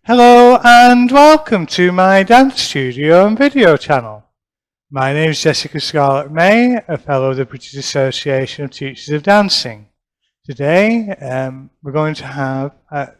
Hello and welcome to my dance studio and video channel. My name is Jessica Scarlett May, a fellow of the British Association of Teachers of Dancing. Today we're going to have a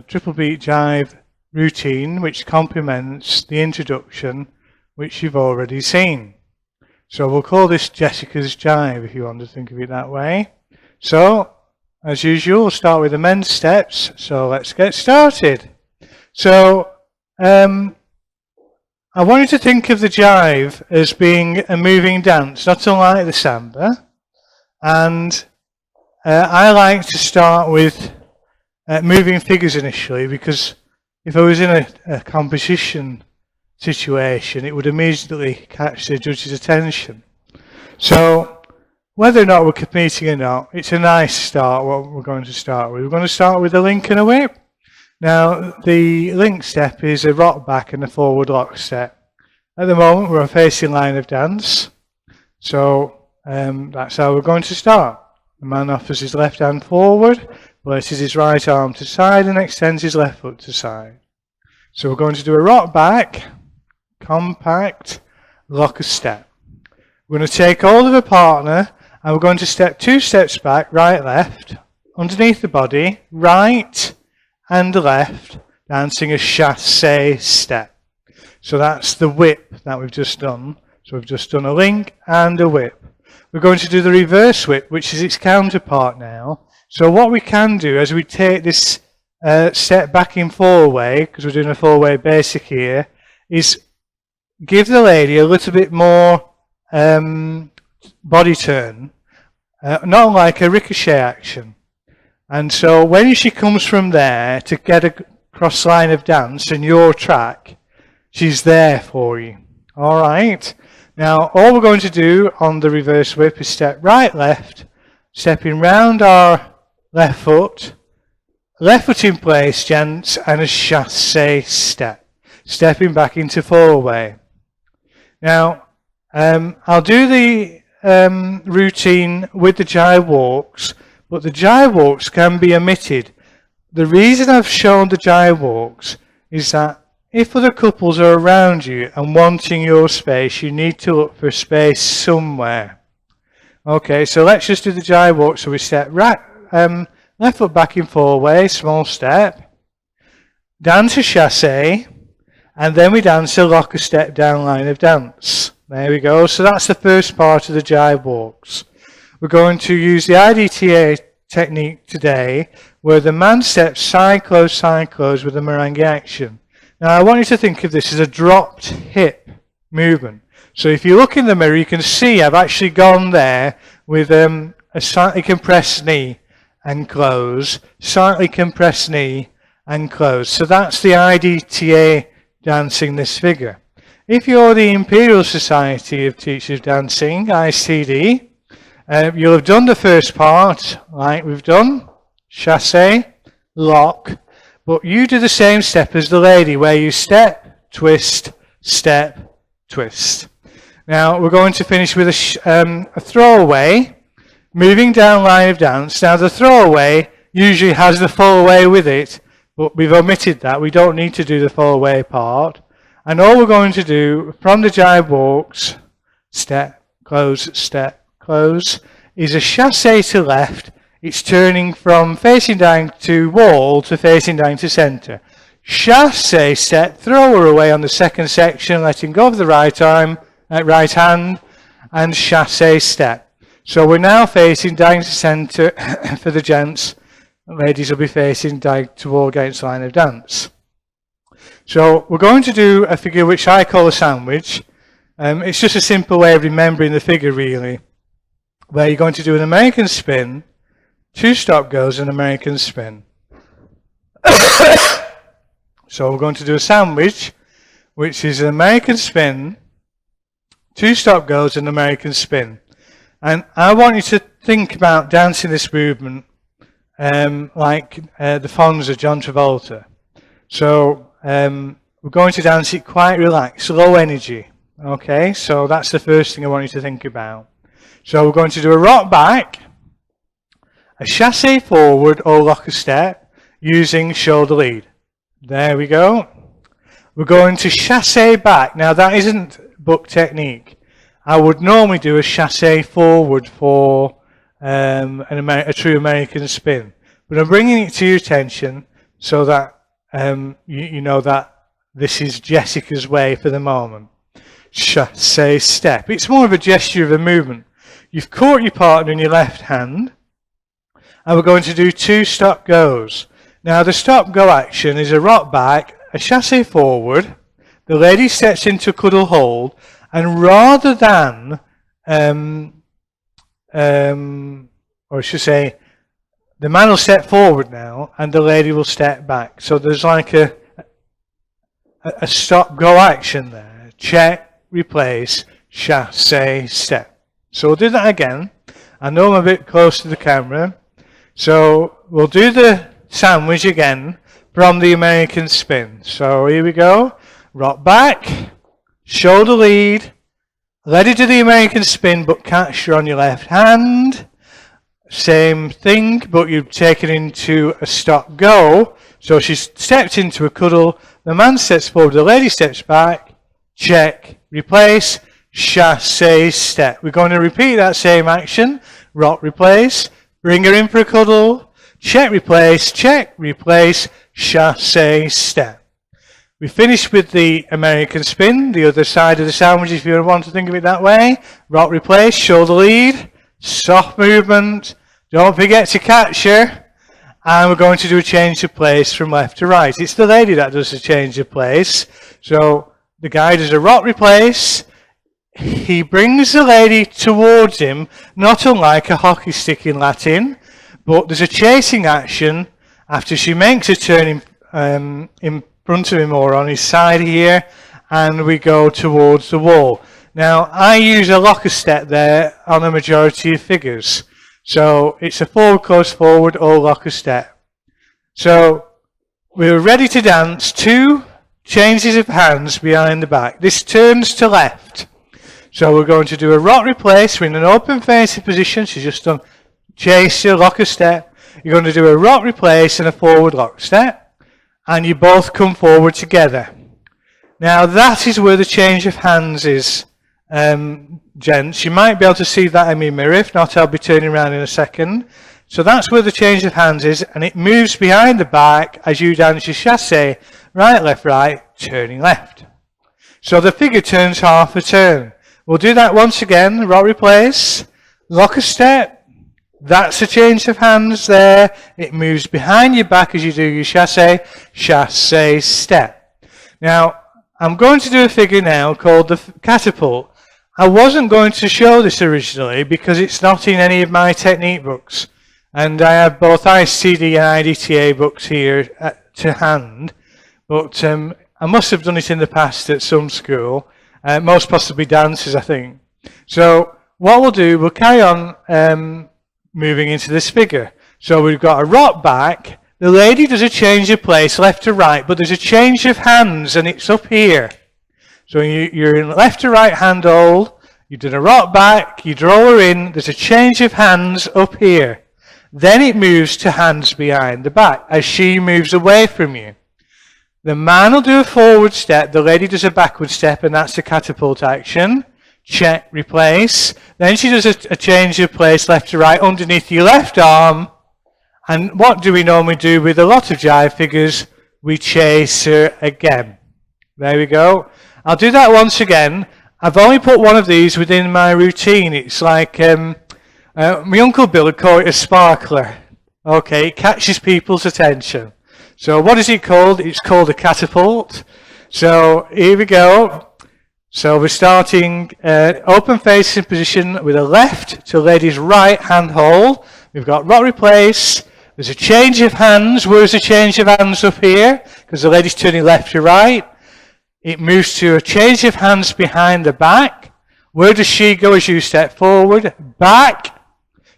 triple beat jive routine which complements the introduction which you've already seen. So we'll call this Jessica's Jive if you want to think of it that way. So as usual, we'll start with the men's steps, so let's get started. So, I want you to think of the jive as being a moving dance, not unlike the samba. And I like to start with moving figures initially, because if I was in a competition situation, it would immediately catch the judge's attention. So, whether or not we're competing or not, it's a nice start what we're going to start with. We're going to start with a link and a whip. Now, the link step is a rock back and a forward lock step. At the moment, we're on facing line of dance. So, that's how we're going to start. The man offers his left hand forward, places his right arm to side and extends his left foot to side. So we're going to do a rock back, compact, lock a step. We're going to take hold of a partner and we're going to step 2 steps back, right, left, underneath the body, right and left, dancing a chassé step. So that's the whip that we've just done. So we've just done a link and a whip. We're going to do the reverse whip, which is its counterpart now. So what we can do as we take this step back in Throwaway, because we're doing a Throwaway basic here, is give the lady a little bit more body turn, not like a ricochet action. And so when she comes from there to get across line of dance and your track, she's there for you. All right. Now all we're going to do on the reverse whip is step right, left, stepping round our left foot in place, gents, and a chassé step, stepping back into Throwaway. Now I'll do the routine with the jive walks, but the jive walks can be omitted. The reason I've shown the jive walks is that if other couples are around you and wanting your space, you need to look for space somewhere. Okay, so let's just do the jive walk. So we step right, left foot back in Throwaway, small step, dance a chassé, and then we dance a lock a step down line of dance. There we go. So that's the first part of the jive walks. We're going to use the IDTA technique today, where the man steps side close with a merengue action. Now I want you to think of this as a dropped hip movement. So if you look in the mirror, you can see I've actually gone there with a slightly compressed knee and close, slightly compressed knee and close. So that's the IDTA dancing this figure. If you're the Imperial Society of Teachers of Dancing, ICD, you'll have done the first part like we've done, chassé, lock, but you do the same step as the lady where you step, twist, twist. Now we're going to finish with a throwaway, moving down line of dance. Now the throwaway usually has the Throwaway with it, but we've omitted that. We don't need to do the Throwaway part. And all we're going to do from the jive walks, step, close, is a chassé to left. It's turning from facing down to wall to facing down to centre. Chassé step, throw her away on the second section, letting go of the right arm, right hand, and chassé step. So we're now facing down to centre for the gents. Ladies will be facing down toward against line of dance. So we're going to do a figure which I call a sandwich. It's just a simple way of remembering the figure really, where you're going to do an American spin, 2 stop goes, and American spin. So we're going to do a sandwich, which is an American spin, 2 stop goes, and American spin. And I want you to think about dancing this movement like the Fonz, John Travolta. So we're going to dance it quite relaxed, low energy. Okay, so that's the first thing I want you to think about. So we're going to do a rock back, a chassé forward or lock a step. using shoulder lead. There we go. We're going to chassé back. Now that isn't book technique. I would normally do a chassé forward for a true American spin. But I'm bringing it to your attention so that you know that this is Jessica's way for the moment. Chassé step. It's more of a gesture of a movement. You've caught your partner in your left hand, and we're going to do 2 stop goes. Now the stop go action is a rock back, a chassé forward, the lady steps into cuddle hold, and rather than, or I should say, the man will step forward now, and the lady will step back. So there's like a stop go action there. Check, replace, chassé, step. So we'll do that again. I know I'm a bit close to the camera. So we'll do the sandwich again from the American spin. So here we go. Rock back, shoulder lead, let it do the American spin, but catch her on your left hand. Same thing, but you've taken into a stop go. So she's stepped into a cuddle. The man steps forward, the lady steps back. Check, replace, chassé, step. We're going to repeat that same action. Rock, replace, bring her in for a cuddle. Check, replace, chassé, step. We finish with the American spin, the other side of the sandwich if you want to think of it that way. Rock, replace, shoulder lead, soft movement. Don't forget to catch her. And we're going to do a change of place from left to right. It's the lady that does the change of place. So the guy does a rock, replace. He brings the lady towards him, not unlike a hockey stick in Latin. But there's a chasing action after she makes a turn in front of him or on his side here, and we go towards the wall. Now, I use a locker step there on a majority of figures. So it's a forward, close, forward, or locker step. So we're ready to dance. 2 changes of hands behind the back. This turns to left. So we're going to do a rock replace. We're in an open facing position. She's just done chaser, locker step. You're going to do a rock replace and a forward lock step. And you both come forward together. Now that is where the change of hands is, gents. You might be able to see that in my mirror. If not, I'll be turning around in a second. So that's where the change of hands is, and it moves behind the back as you dance your chassé, right, turning left. So the figure turns half a turn. We'll do that once again. Rock replace, locker step. That's a change of hands there. It moves behind your back as you do your chassé, step. Now, I'm going to do a figure now called the Catapult. I wasn't going to show this originally because it's not in any of my technique books. And I have both ICD and IDTA books here to hand. But I must have done it in the past at some school. Most possibly dances, I think. So what we'll do, we'll carry on moving into this figure. So we've got a rock back. The lady does a change of place, left to right, but there's a change of hands, and it's up here. So you're in left to right hand hold. You did a rock back. You draw her in. There's a change of hands up here. Then it moves to hands behind the back as she moves away from you. The man will do a forward step. The lady does a backward step, and that's the catapult action. Check, replace. Then she does a change of place left to right underneath your left arm. And what do we normally do with a lot of jive figures? We chase her again. There we go. I'll do that once again. I've only put one of these within my routine. It's like, my Uncle Bill would call it a sparkler. Okay, it catches people's attention. So what is it called? It's called a catapult. So here we go. So we're starting open facing position with a left to lady's right hand hold. We've got rock replace. There's a change of hands. Where's the change of hands up here? Because the lady's turning left to right. It moves to a change of hands behind the back. Where does she go as you step forward? Back.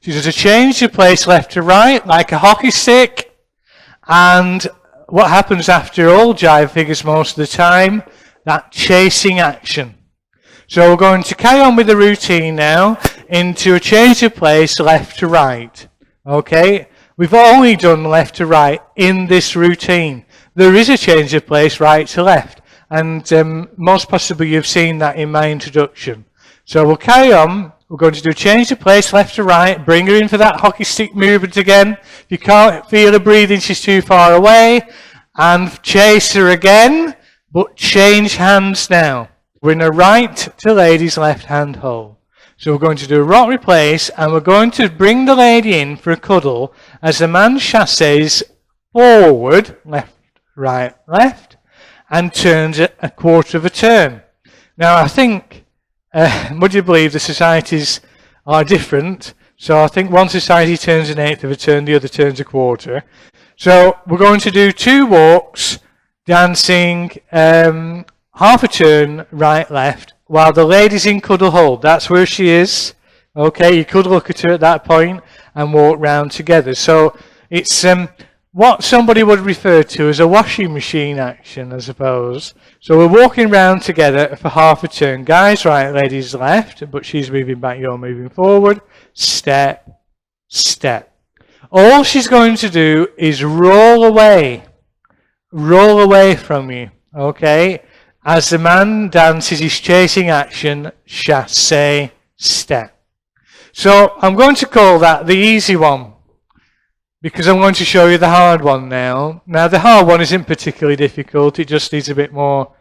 She does a change of place left to right like a hockey stick. And what happens after all jive figures most of the time? That chasing action. So we're going to carry on with the routine now into a change of place left to right. Okay, We've only done left to right in this routine. There is a change of place right to left, and most possibly you've seen that in my introduction. So we'll carry on. We're going to do change of place left to right, bring her in for that hockey stick movement again. If you can't feel her breathing, she's too far away, and chase her again, but change hands now. We're in a right to lady's left hand hold. So we're going to do a rock replace, and we're going to bring the lady in for a cuddle as the man chasses forward, left, right, left, and turns a quarter of a turn. Now I think, would you believe the societies are different? So I think one society turns an eighth of a turn, the other turns a quarter. So we're going to do 2 walks, dancing half a turn, right, left, while the lady's in cuddle hold. That's where she is. Okay, you could look at her at that point and walk round together. So it's what somebody would refer to as a washing machine action, I suppose. So we're walking round together for half a turn. Guys right, ladies left, but she's moving back, you're moving forward. Step, step. All she's going to do is roll away from you, okay? As the man dances his chasing action, chasse, step. So I'm going to call that the easy one, because I'm going to show you the hard one now. Now the hard one isn't particularly difficult, it just needs a bit more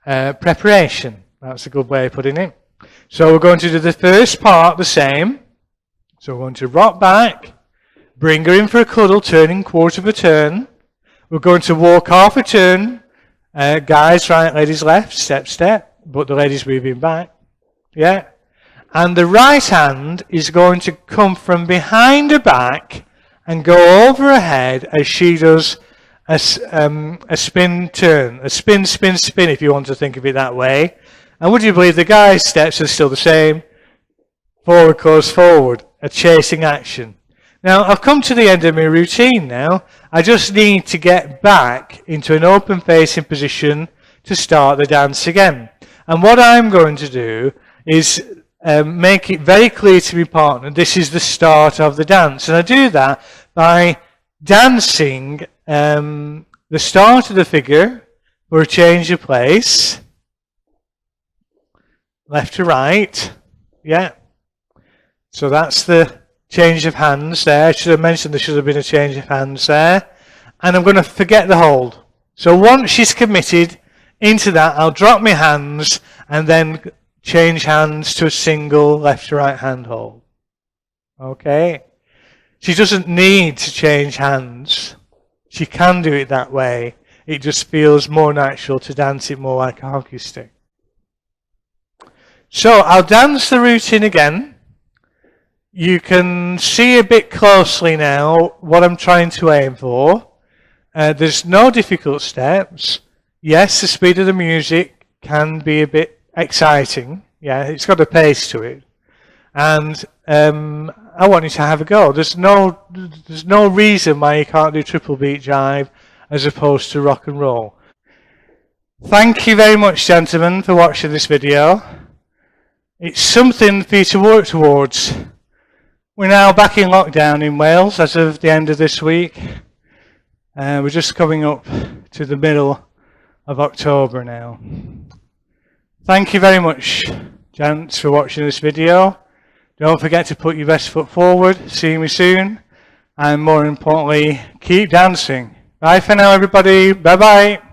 preparation. That's a good way of putting it. So we're going to do the first part the same. So we're going to rock back, bring her in for a cuddle, turning quarter of a turn. We're going to walk half a turn, guys right, ladies left, step, step, but the lady's moving back. Yeah. And the right hand is going to come from behind her back and go over her head as she does a spin turn, a spin, spin, spin, if you want to think of it that way. And would you believe the guy's steps are still the same? Forward goes forward, a chasing action. Now, I've come to the end of my routine now. I just need to get back into an open facing position to start the dance again. And what I'm going to do is make it very clear to my partner, this is the start of the dance. And I do that by dancing the start of the figure for a change of place. Left to right. Yeah. So that's the change of hands there. I should have mentioned there should have been a change of hands there. And I'm going to forget the hold. So once she's committed into that, I'll drop my hands and then change hands to a single left to right hand hold. Okay? She doesn't need to change hands. She can do it that way. It just feels more natural to dance it more like a hockey stick. So I'll dance the routine again. You can see a bit closely now what I'm trying to aim for. There's no difficult steps. Yes, the speed of the music can be a bit exciting. Yeah, it's got a pace to it. And I want you to have a go. There's no reason why you can't do triple beat jive as opposed to rock and roll. Thank you very much, gentlemen, for watching this video. It's something for you to work towards. We're now back in lockdown in Wales as of the end of this week. We're just coming up to the middle of October now. Thank you very much, gents, for watching this video. Don't forget to put your best foot forward. See me soon. And more importantly, keep dancing. Bye for now, everybody. Bye-bye.